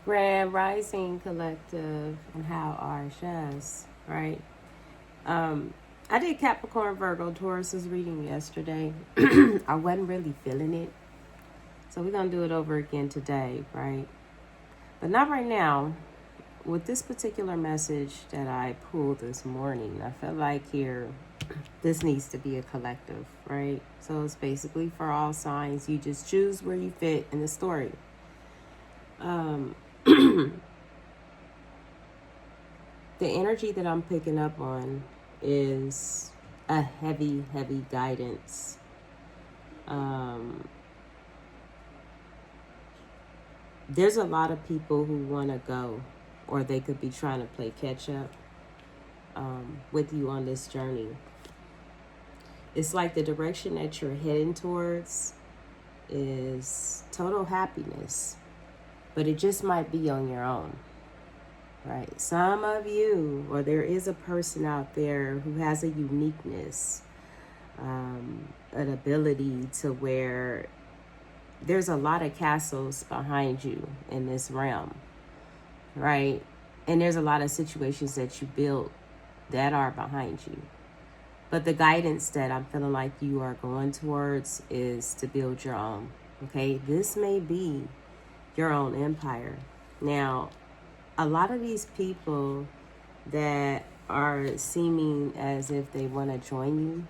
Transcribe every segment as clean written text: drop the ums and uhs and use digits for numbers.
Grand Rising Collective and how are just right? I did Capricorn, Virgo, Taurus's reading yesterday. I wasn't really feeling it, so we're gonna do it over again today, right? But not right now. With this particular message that I pulled this morning, I felt like here this needs to be a collective, right? So it's basically for all signs. You just choose where you fit in the story. Um, the energy that I'm picking up on is a heavy, heavy guidance. There's a lot of people who want to go, or they could be trying to play catch up with you on this journey. It's like the direction that you're heading towards is total happiness, but it just might be on your own. Right. Some of you, or there is a person out there who has a uniqueness, an ability to where there's a lot of castles behind you in this realm, right? And there's a lot of situations that you built that are behind you. But the guidance that I'm feeling like you are going towards is to build your own, okay? This may be your own empire. Now, a lot of these people that are seeming as if they want to join you,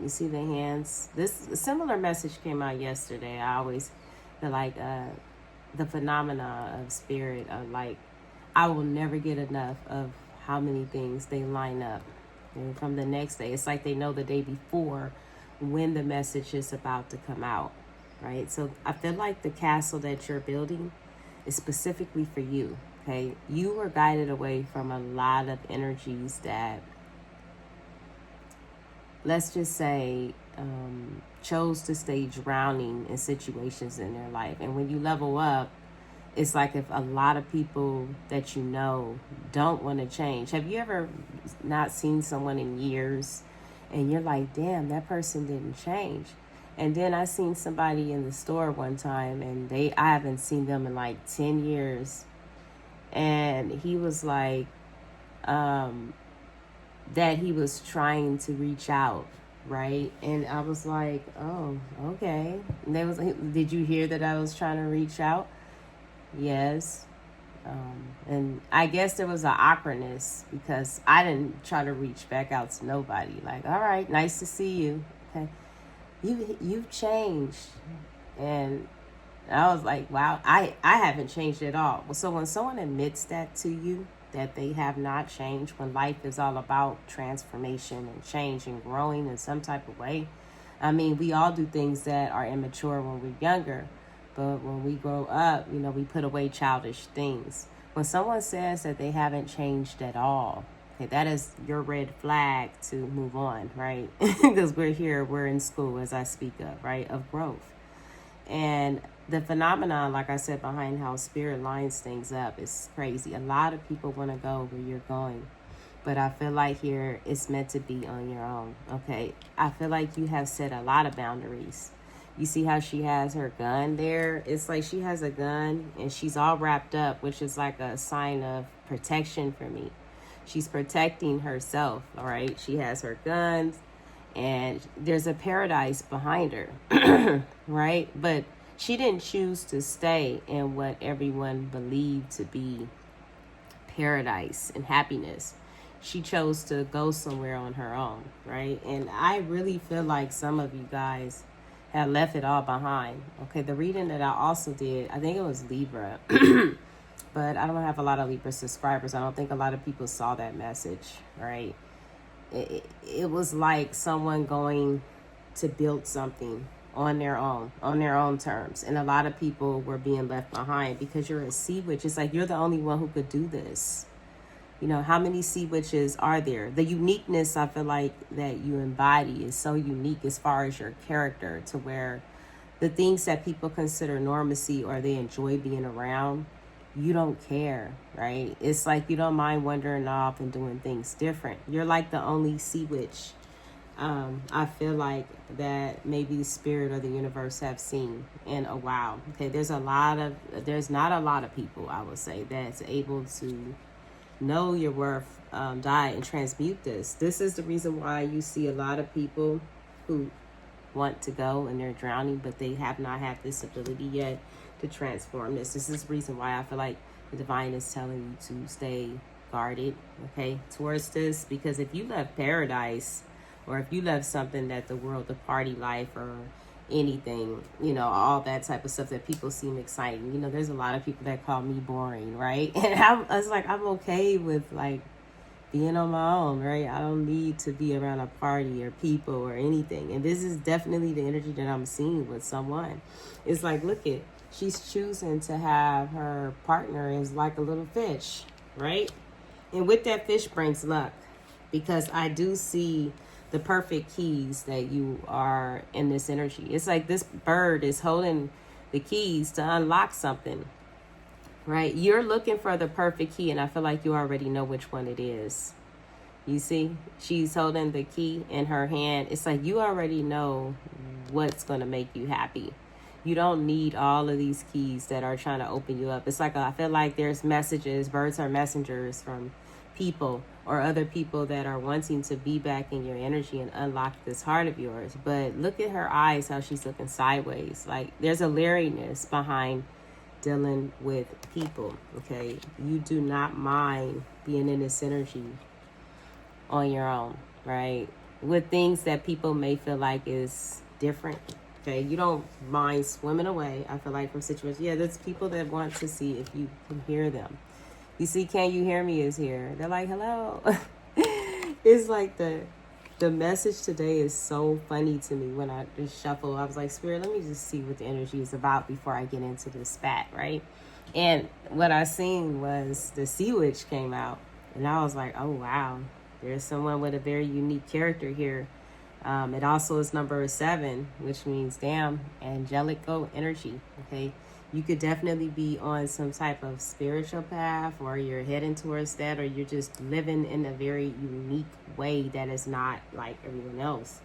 you see the hands. This similar message came out yesterday. I always feel like the phenomena of spirit of like, I will never get enough of how many things they line up. And from the next day, it's like they know the day before when the message is about to come out, right? So I feel like the castle that you're building is specifically for you, okay? You were guided away from a lot of energies that, let's just say, chose to stay drowning in situations in their life. And when you level up, it's like if a lot of people that you know don't want to change. Have you ever not seen someone in years and you're like, damn, that person didn't change? And then I seen somebody in the store one time and I haven't seen them in like 10 years. And he was like, that he was trying to reach out, right? And I was like, oh, okay. And they was, did you hear that I was trying to reach out? Yes. And I guess there was an awkwardness because I didn't try to reach back out to nobody. Like, all right, nice to see you. Okay, you've changed, and I was like, wow, I haven't changed at all. Well, so when someone admits that to you, that they have not changed, when life is all about transformation and change and growing in some type of way. I mean, we all do things that are immature when we're younger, but when we grow up, we put away childish things. When someone says that they haven't changed at all, okay, that is your red flag to move on, right? Because we're in school, as I speak of, right, of growth. And the phenomenon, like I said, behind how spirit lines things up is crazy. A lot of people want to go where you're going. But I feel like here it's meant to be on your own, okay? I feel like you have set a lot of boundaries. You see how she has her gun there? It's like she has a gun and she's all wrapped up, which is like a sign of protection for me. She's protecting herself, all right? She has her guns and there's a paradise behind her, right? But she didn't choose to stay in what everyone believed to be paradise and happiness. She chose to go somewhere on her own, right? And I really feel like some of you guys have left it all behind. Okay, the reading that I also did, I think it was Libra, but I don't have a lot of Libra subscribers. I don't think a lot of people saw that message, right? It was like someone going to build something on their own terms. And a lot of people were being left behind because you're a sea witch. It's like you're the only one who could do this. How many sea witches are there? The uniqueness I feel like that you embody is so unique as far as your character, to where the things that people consider normacy or they enjoy being around, you don't care, right? It's like you don't mind wandering off and doing things different. You're like the only sea witch I feel like that maybe the spirit or the universe have seen in a while. Okay, there's not a lot of people, I would say, that's able to know your worth, die and transmute this. This is the reason why you see a lot of people who want to go and they're drowning, but they have not had this ability yet to transform this. This is the reason why I feel like the divine is telling you to stay guarded, okay, towards this. Because if you left paradise, or if you left something that the world, the party life, or anything, all that type of stuff that people seem exciting. There's a lot of people that call me boring, right? And I was like, I'm okay with like being on my own, right? I don't need to be around a party or people or anything. And this is definitely the energy that I'm seeing with someone. It's like, look at, she's choosing to have her partner as like a little fish, right? And with that, fish brings luck, because I do see the perfect keys that you are in this energy. It's like this bird is holding the keys to unlock something, right? You're looking for the perfect key, and I feel like you already know which one it is. You see, she's holding the key in her hand. It's like you already know what's going to make you happy. You don't need all of these keys that are trying to open you up. It's like, I feel like there's messages, birds are messengers from people or other people that are wanting to be back in your energy and unlock this heart of yours. But look at her eyes, how she's looking sideways. Like there's a leeriness behind dealing with people, okay? You do not mind being in this energy on your own, right? With things that people may feel like is different, okay? You don't mind swimming away, I feel like, from situations. Yeah, there's people that want to see if you can hear them. You see, Can You Hear Me is here. They're like, hello. It's like the message today is so funny to me when I just shuffle. I was like, Spirit, let me just see what the energy is about before I get into this spat, right? And what I seen was the Sea Witch came out. And I was like, oh, wow. There's someone with a very unique character here. It also is number 7, which means damn, angelic energy, okay? You could definitely be on some type of spiritual path, or you're heading towards that, or you're just living in a very unique way that is not like everyone else,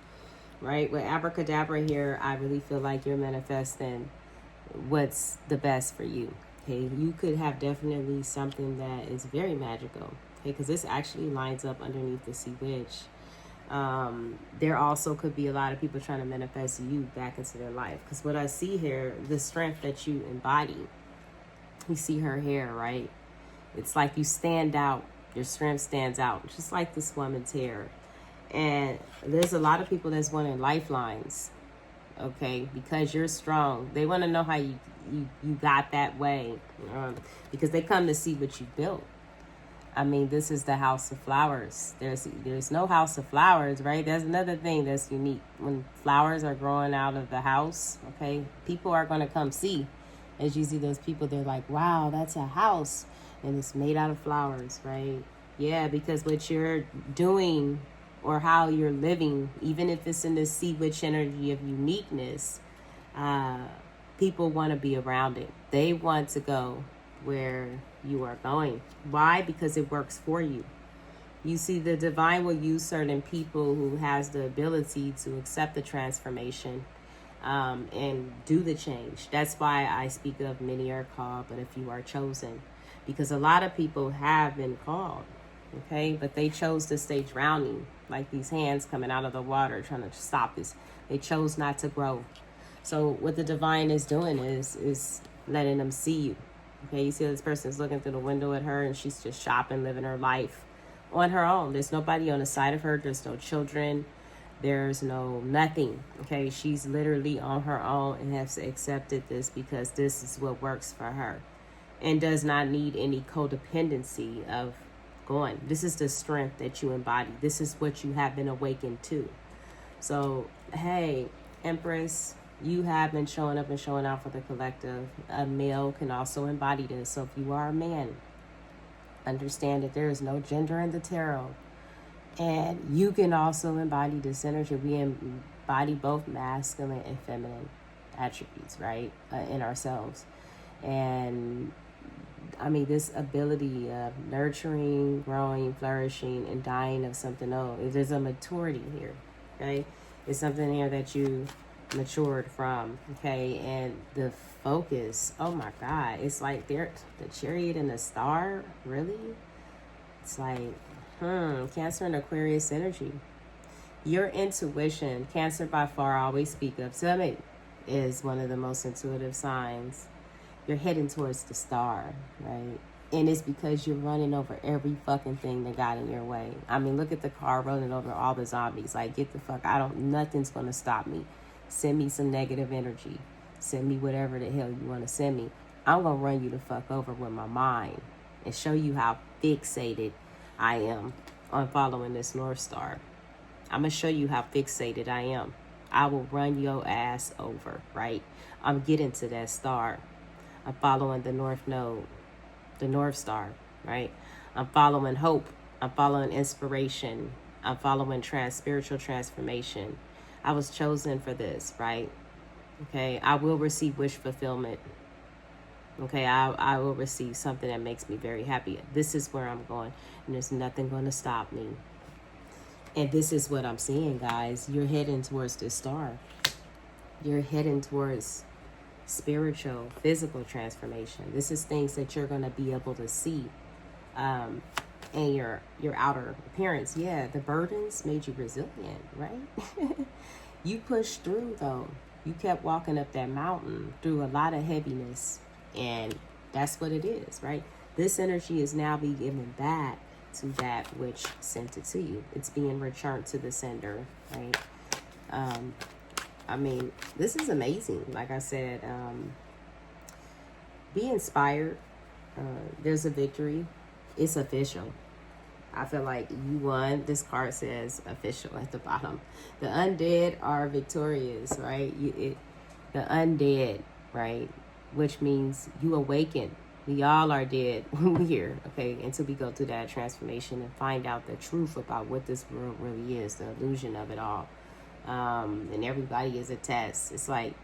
right? With abracadabra here, I really feel like you're manifesting what's the best for you, okay? You could have definitely something that is very magical, okay? Because this actually lines up underneath the Sea Witch. There also could be a lot of people trying to manifest you back into their life, because what I see here, the strength that you embody, you see her hair, right? It's like you stand out, your strength stands out, just like this woman's hair. And there's a lot of people that's wanting lifelines, okay, because you're strong. They want to know how you got that way, because they come to see what you built. I mean, this is the House of Flowers. There's no House of Flowers, right? That's another thing that's unique. When flowers are growing out of the house, okay, people are going to come see. As you see those people, they're like, wow, that's a house. And it's made out of flowers, right? Yeah, because what you're doing or how you're living, even if it's in the Sea Witch energy of uniqueness, people want to be around it. They want to go where you are going. Why? Because it works for you. You see, the divine will use certain people who has the ability to accept the transformation, and do the change. That's why I speak of many are called, but a few are chosen. Because a lot of people have been called, okay, but they chose to stay drowning, like these hands coming out of the water trying to stop this. They chose not to grow. So what the divine is doing is letting them see you. Okay, you see this person is looking through the window at her, and she's just shopping, living her life on her own. There's nobody on the side of her. There's no children. There's no nothing. Okay, she's literally on her own and has accepted this because this is what works for her, and does not need any codependency of going. This is the strength that you embody. This is what you have been awakened to. So, hey, Empress, you have been showing up and showing out for the collective. A male can also embody this. So if you are a man, understand that there is no gender in the tarot. And you can also embody this energy. We embody both masculine and feminine attributes, right, in ourselves. And I mean, this ability of nurturing, growing, flourishing, and dying of something old. There's a maturity here. Okay, it's something here that you matured from. Okay, and the focus, oh my God, it's like they're the chariot and the star. Really, it's like Cancer and Aquarius energy. Your intuition, Cancer by far always speak up. Summit is one of the most intuitive signs. You're heading towards the star, right? And it's because you're running over every fucking thing that got in your way. I mean, look at the car running over all the zombies. Like, get the fuck, nothing's gonna stop me. Send me some negative energy. Send me whatever the hell you wanna send me. I'm gonna run you the fuck over with my mind and show you how fixated I am on following this North Star. I'm gonna show you how fixated I am. I will run your ass over, right? I'm getting to that star. I'm following the North Node, the North Star, right? I'm following hope. I'm following inspiration. I'm following spiritual transformation. I was chosen for this, right? Okay, I will receive wish fulfillment. Okay, I will receive something that makes me very happy. This is where I'm going, and there's nothing going to stop me. And this is what I'm seeing, guys. You're heading towards this star. You're heading towards spiritual, physical transformation. This is things that you're going to be able to see in your outer appearance. Yeah, the burdens made you resilient, right? You pushed through, though. You kept walking up that mountain through a lot of heaviness, and that's what it is, right? This energy is now being given back to that which sent it to you. It's being returned to the sender, right? I mean, this is amazing. Like I said, be inspired. There's a victory. It's official. I feel like you won. This card says official at the bottom. The undead are victorious, right? The undead, right? Which means you awaken. We all are dead when we're here, okay? Until we go through that transformation and find out the truth about what this world really is, the illusion of it all. And everybody is a test. It's like,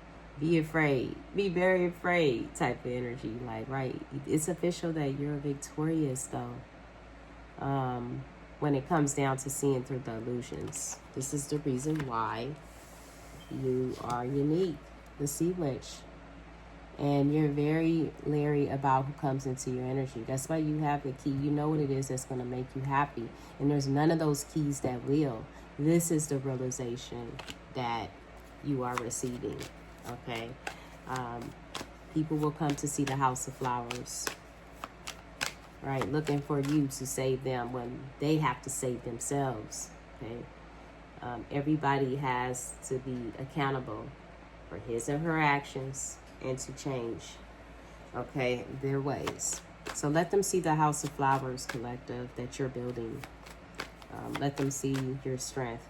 be afraid, be very afraid type of energy. Like, right, it's official that you're victorious, though. When it comes down to seeing through the illusions, this is the reason why you are unique, the Sea Witch. And you're very leery about who comes into your energy. That's why you have the key. You know what it is that's going to make you happy. And there's none of those keys that will. This is the realization that you are receiving, okay? People will come to see the House of Flowers, right? Looking for you to save them when they have to save themselves, okay? Everybody has to be accountable for his or her actions and to change, okay, their ways. So let them see the House of Flowers collective that you're building. Let them see your strength.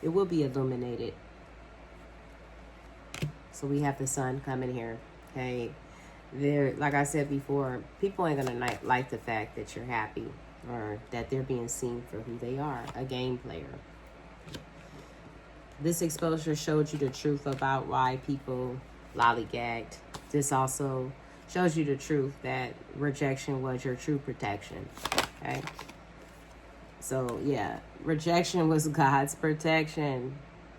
It will be illuminated. So we have the sun coming here, okay? There, like I said before, people ain't gonna like the fact that you're happy or that they're being seen for who they are, a game player. This exposure showed you the truth about why people lollygagged. This also shows you the truth that rejection was your true protection, okay? So, yeah, rejection was God's protection.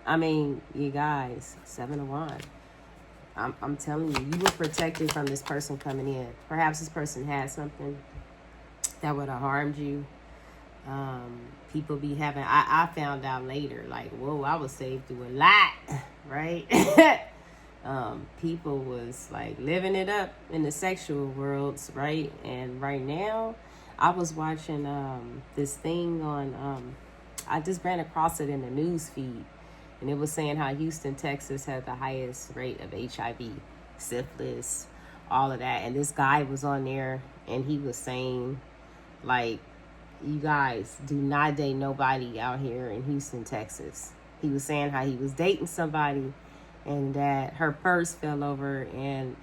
I mean, you guys, 7 of Wands. I'm telling you, you were protected from this person coming in. Perhaps this person had something that would have harmed you. People be having, I found out later, like, whoa, I was saved through a lot, right? People was like living it up in the sexual worlds, right? And right now, I was watching this thing on, I just ran across it in the news feed, and it was saying how Houston, Texas had the highest rate of HIV, syphilis, all of that. And this guy was on there, and he was saying, like, you guys do not date nobody out here in Houston, Texas. He was saying how he was dating somebody, and that her purse fell over, and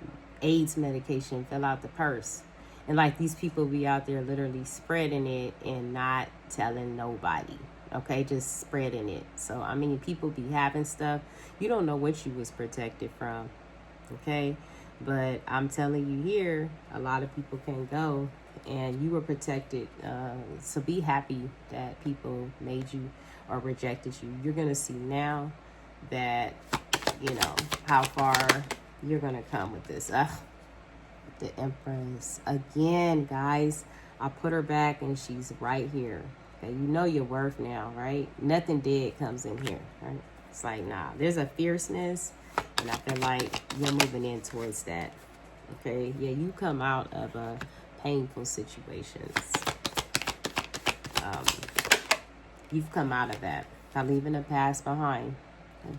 AIDS medication fell out the purse. And like these people be out there literally spreading it and not telling nobody. Okay, just spreading it. So I mean, people be having stuff. You don't know what you was protected from. Okay, but I'm telling you here, a lot of people can go, and you were protected. So be happy that people made you or rejected you. You're going to see now that, you know, how far you're going to come with this. The Empress. Again, guys, I put her back and she's right here. Okay, you know your worth now, right? Nothing dead comes in here, right? It's like, nah, there's a fierceness, and I feel like you're moving in towards that. Okay, yeah, you come out of painful situations. You've come out of that by leaving the past behind. Okay?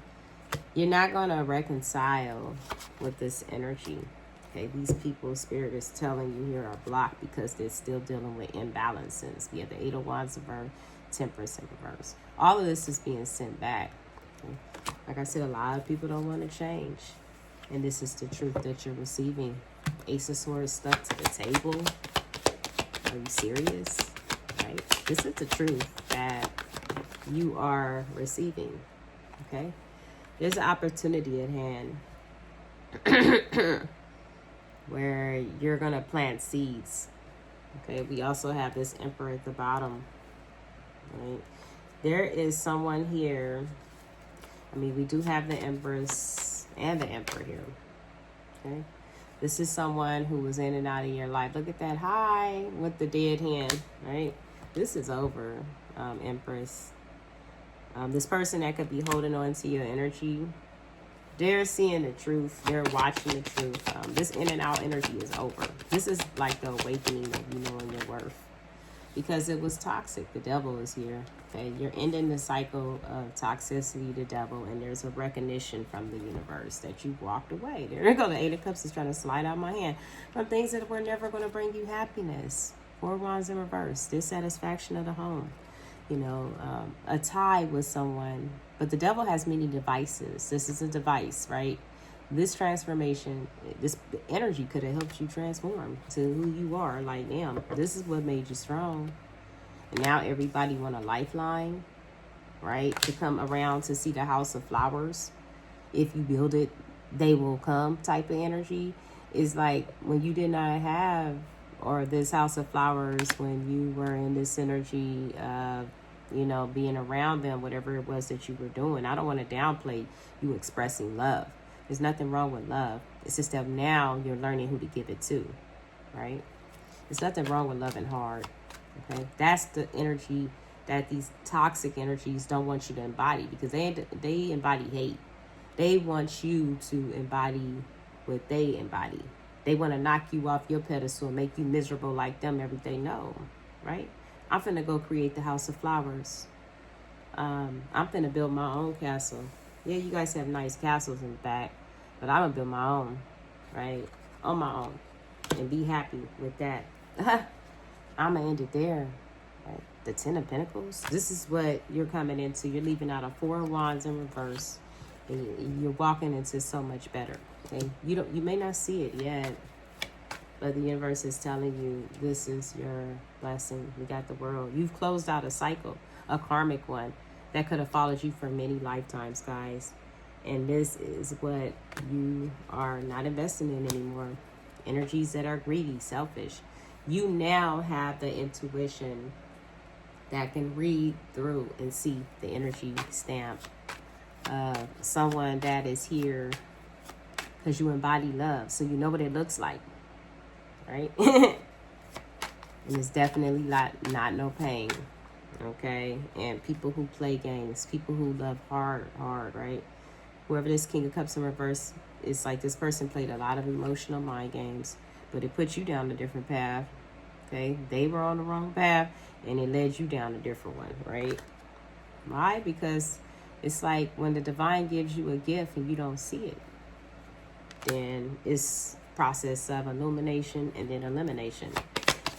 You're not going to reconcile with this energy. Okay, these people, Spirit is telling you here are blocked because they're still dealing with imbalances. We have the Eight of Wands in reverse, Temperance in reverse. All of this is being sent back. Okay? Like I said, a lot of people don't want to change. And this is the truth that you're receiving. Ace of Swords stuck to the table. Are you serious? Right? This is the truth that you are receiving. Okay? There's an opportunity at hand where you're going to plant seeds. Okay? We also have this Emperor at the bottom. Right? There is someone here. I mean, we do have the Empress and the Emperor here. Okay? This is someone who was in and out of your life. Look at that high with the dead hand, right? This is over, Empress. This person that could be holding on to your energy, they're seeing the truth. They're watching the truth. This in and out energy is over. This is like the awakening of you knowing your worth. Because it was toxic. The devil is here. Okay, you're ending the cycle of toxicity, the devil, and there's a recognition from the universe that you walked away. There you go. The Eight of Cups is trying to slide out my hand from things that were never going to bring you happiness. Four Wands in reverse. Dissatisfaction of the home. You know, a tie with someone. But the devil has many devices. This is a device, right? This transformation, this energy could have helped you transform to who you are. Like, damn, this is what made you strong. And now everybody want a lifeline, right? To come around to see the House of Flowers. If you build it, they will come type of energy. Is like when you did not have, or this House of Flowers, when you were in this energy of, you know, being around them, whatever it was that you were doing. I don't want to downplay you expressing love. There's nothing wrong with love. It's just that now you're learning who to give it to, right? There's nothing wrong with loving hard, okay? That's the energy that these toxic energies don't want you to embody, because they embody hate. They want you to embody what they embody. They want to knock you off your pedestal and make you miserable like them every day. No, right? I'm finna go create the House of Flowers. I'm finna build my own castle. Yeah, you guys have nice castles in the back, but I'm gonna build my own, right? On my own, and be happy with that. I'm gonna end it there. Right? The Ten of Pentacles. This is what you're coming into. You're leaving out a Four of Wands in reverse, and you're walking into so much better. Okay, you may not see it yet, but the universe is telling you this is your blessing. You got the World. You've closed out a cycle, a karmic one, that could have followed you for many lifetimes, guys. And this is what you are not investing in anymore. Energies that are greedy, selfish. You now have the intuition that can read through and see the energy stamp. Someone that is here because you embody love. So you know what it looks like, right? And it's definitely not no pain. Okay, and people who play games, people who love hard, right? Whoever this King of Cups in reverse, it's like this person played a lot of emotional mind games, but it put you down a different path. Okay, they were on the wrong path, and it led you down a different one, right? Why? Because it's like when the divine gives you a gift and you don't see it, then it's process of illumination and then elimination.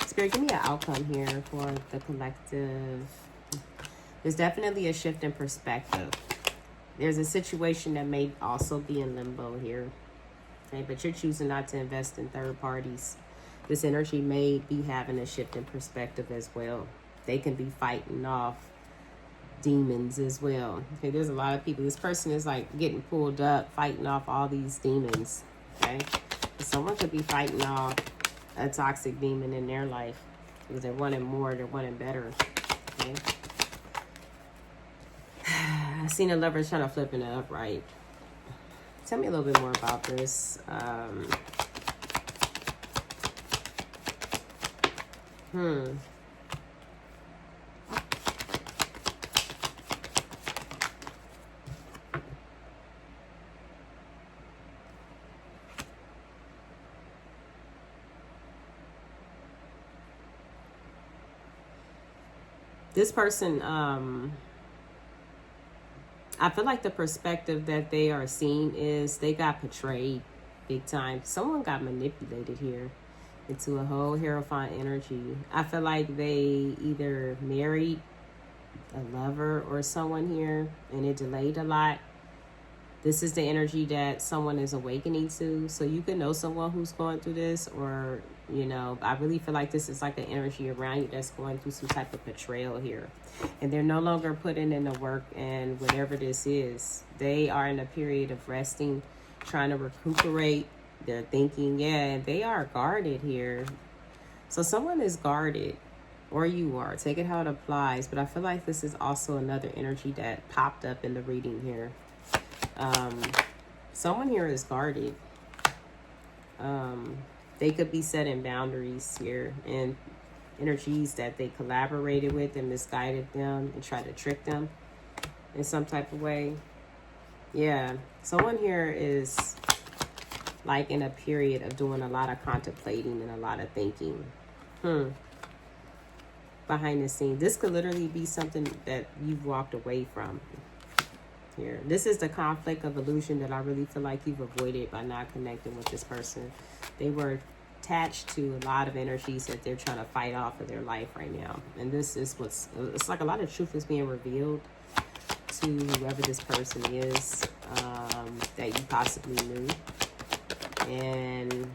Spirit, give me an outcome here for the collective. There's definitely a shift in perspective. There's a situation that may also be in limbo here. Okay, but you're choosing not to invest in third parties. This energy may be having a shift in perspective as well. They can be fighting off demons as well. Okay, there's a lot of people. This person is like getting pulled up, fighting off all these demons. Okay, someone could be fighting off a toxic demon in their life because they're wanting more, they're wanting better. Okay, I seen a lover trying to flip in the upright. Tell me a little bit more about this. This person, I feel like the perspective that they are seeing is they got betrayed big time. Someone got manipulated here into a whole Hierophant energy. I feel like they either married a lover or someone here and it delayed a lot. This is the energy that someone is awakening to. So you can know someone who's going through this, or, you know, I really feel like this is like an energy around you that's going through some type of betrayal here. And they're no longer putting in the work, and whatever this is, they are in a period of resting, trying to recuperate. They're thinking, yeah, they are guarded here. So someone is guarded, or you are. Take it how it applies. But I feel like this is also another energy that popped up in the reading here. Someone here is guarded. They could be setting boundaries here, and energies that they collaborated with and misguided them and tried to trick them in some type of way. Yeah, someone here is like in a period of doing a lot of contemplating and a lot of thinking. Behind the scenes, this could literally be something that you've walked away from here. This is the conflict of illusion that I really feel like you've avoided by not connecting with this person. They were attached to a lot of energies that they're trying to fight off of their life right now. And this is it's like a lot of truth is being revealed to whoever this person is, that you possibly knew. And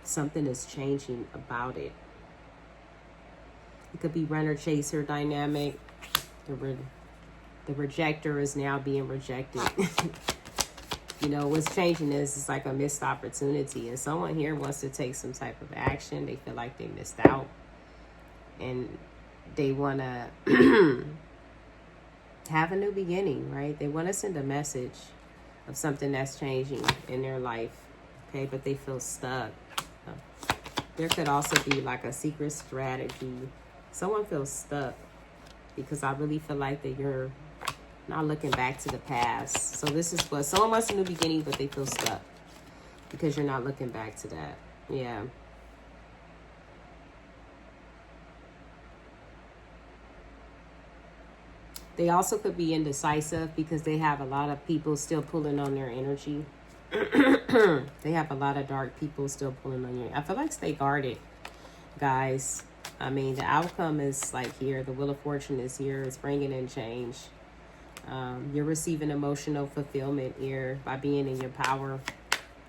something is changing about it. It could be runner chaser dynamic. The rejector is now being rejected. You know, what's changing is it's like a missed opportunity, and someone here wants to take some type of action. They feel like they missed out, and they want to have a new beginning, right? They want to send a message of something that's changing in their life, okay? But they feel stuck. There could also be like a secret strategy. Someone feels stuck because I really feel like that you're not looking back to the past. So this is what someone wants a new beginning, but they feel stuck because you're not looking back to that. Yeah. They also could be indecisive because they have a lot of people still pulling on their energy. They have a lot of dark people still pulling on you. I feel like stay guarded, guys. I mean, the outcome is like here. The Wheel of Fortune is here. It's bringing in change. You're receiving emotional fulfillment here by being in your power,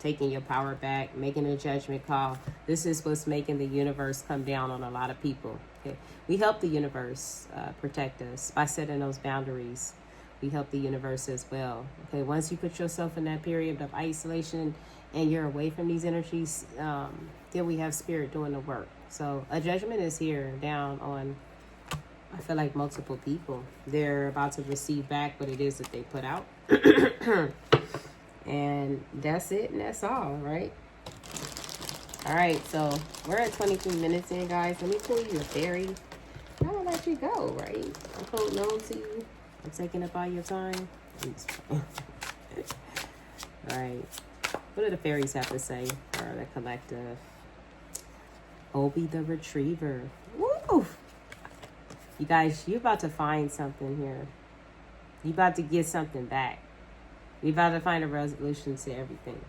taking your power back, making a judgment call. This is what's making the universe come down on a lot of people. Okay, we help the universe protect us by setting those boundaries. We help the universe as well. Okay, once you put yourself in that period of isolation and you're away from these energies, then we have spirit doing the work. So a judgment is here down on, I feel like, multiple people. They're about to receive back what it is that they put out. And that's it, and that's all, right? All right, so we're at 23 minutes in, guys. Let me pull you a fairy. I'm gonna let you go, right? I'm holding on to you. I'm taking up all your time. All right. What do the fairies have to say for the collective? Obi the Retriever. Woo! You guys, you're about to find something here. You're about to get something back. You're about to find a resolution to everything.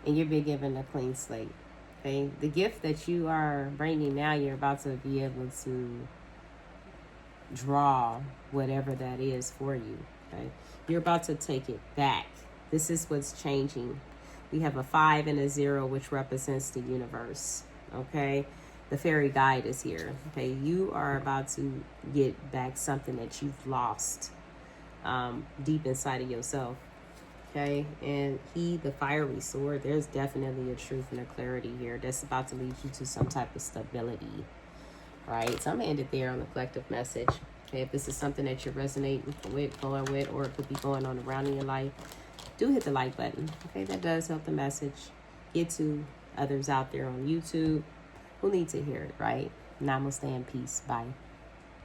And you're being given a clean slate. Okay? The gift that you are bringing now, you're about to be able to draw whatever that is for you. Okay? You're about to take it back. This is what's changing. We have a 5 and a 0, which represents the universe. Okay? The fairy guide is here. Okay? You are about to get back something that you've lost deep inside of yourself. Okay? And the fiery sword, there's definitely a truth and a clarity here that's about to lead you to some type of stability. right? So I'm gonna end it there on the collective message. Okay, if this is something that you're resonating with, going with, or it could be going on around in your life, do hit the like button. Okay, that does help the message get to others out there on YouTube who need to hear it, right? Namaste and peace. Bye.